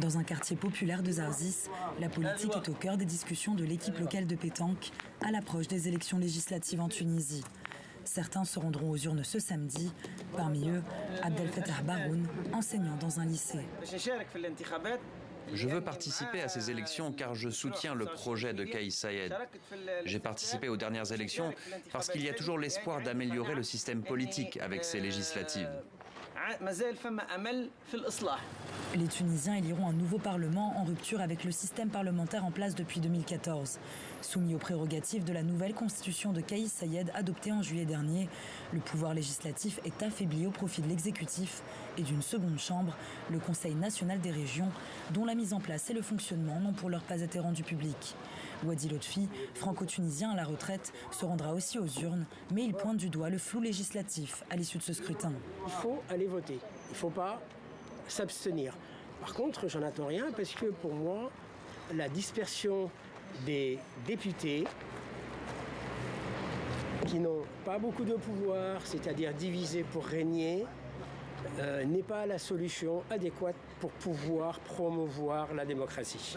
Dans un quartier populaire de Zarzis, la politique est au cœur des discussions de l'équipe locale de pétanque à l'approche des élections législatives en Tunisie. Certains se rendront aux urnes ce samedi, parmi eux Abdel Fattah Baroun, enseignant dans un lycée. Je veux participer à ces élections car je soutiens le projet de Kais Saied. J'ai participé aux dernières élections parce qu'il y a toujours l'espoir d'améliorer le système politique avec ces législatives. Les Tunisiens éliront un nouveau parlement en rupture avec le système parlementaire en place depuis 2014. Soumis aux prérogatives de la nouvelle constitution de Kais Saied adoptée en juillet dernier, le pouvoir législatif est affaibli au profit de l'exécutif et d'une seconde chambre, le Conseil national des régions, dont la mise en place et le fonctionnement n'ont pour l'heure pas été rendus publics. Wadi Lotfi, franco-tunisien à la retraite, se rendra aussi aux urnes, mais il pointe du doigt le flou législatif à l'issue de ce scrutin. Il faut aller voter, il ne faut pas s'abstenir. Par contre, j'en attends rien parce que pour moi, la dispersion des députés qui n'ont pas beaucoup de pouvoir, c'est-à-dire divisés pour régner, n'est pas la solution adéquate pour pouvoir promouvoir la démocratie.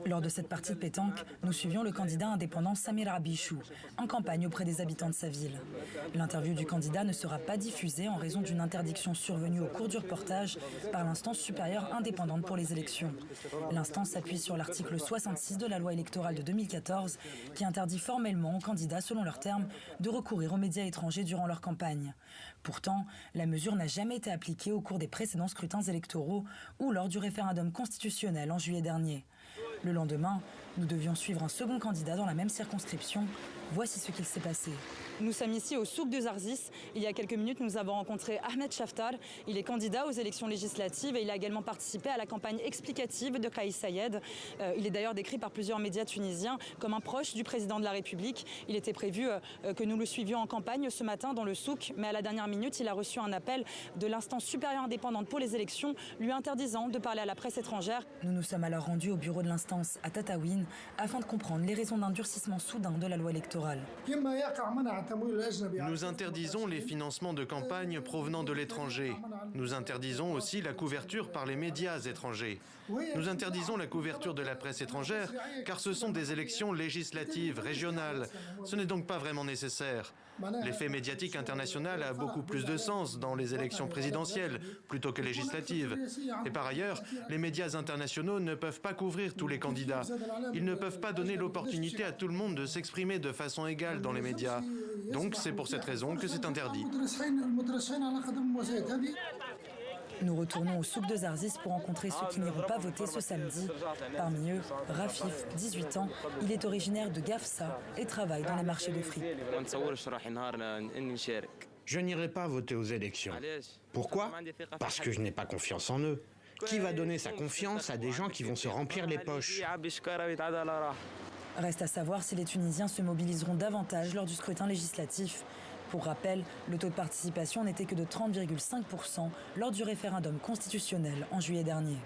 Lors de cette partie de pétanque, nous suivions le candidat indépendant Samir Abichou, en campagne auprès des habitants de sa ville. L'interview du candidat ne sera pas diffusée en raison d'une interdiction survenue au cours du reportage par l'instance supérieure indépendante pour les élections. L'instance s'appuie sur l'article 66 de la loi électorale de 2014 qui interdit formellement aux candidats, selon leurs termes, de recourir aux médias étrangers durant leur campagne. Pourtant, la mesure n'a jamais été appliquée au cours des précédents scrutins électoraux ou lors du référendum constitutionnel en juillet dernier. Le lendemain, nous devions suivre un second candidat dans la même circonscription. Voici ce qu'il s'est passé. Nous sommes ici au souk de Zarzis. Il y a quelques minutes, nous avons rencontré Ahmed Chaftar. Il est candidat aux élections législatives et il a également participé à la campagne explicative de Kais Saied. Il est d'ailleurs décrit par plusieurs médias tunisiens comme un proche du président de la République. Il était prévu que nous le suivions en campagne ce matin dans le souk, mais à la dernière minute, il a reçu un appel de l'instance supérieure indépendante pour les élections, lui interdisant de parler à la presse étrangère. Nous nous sommes alors rendus au bureau de l'instance à Tataouine afin de comprendre les raisons d'un durcissement soudain de la loi électorale. Nous interdisons les financements de campagne provenant de l'étranger. Nous interdisons aussi la couverture par les médias étrangers. Nous interdisons la couverture de la presse étrangère car ce sont des élections législatives, régionales. Ce n'est donc pas vraiment nécessaire. L'effet médiatique international a beaucoup plus de sens dans les élections présidentielles plutôt que législatives. Et par ailleurs, les médias internationaux ne peuvent pas couvrir tous les candidats. Ils ne peuvent pas donner l'opportunité à tout le monde de s'exprimer de façon égale dans les médias. Donc c'est pour cette raison que c'est interdit. Nous retournons au souk de Zarzis pour rencontrer ceux qui n'iront pas voter ce samedi. Parmi eux, Rafif, 18 ans. Il est originaire de Gafsa et travaille dans les marchés de frites. Je n'irai pas voter aux élections. Pourquoi? Parce que je n'ai pas confiance en eux. Qui va donner sa confiance à des gens qui vont se remplir les poches? Reste à savoir si les Tunisiens se mobiliseront davantage lors du scrutin législatif. Pour rappel, le taux de participation n'était que de 30,5% lors du référendum constitutionnel en juillet dernier.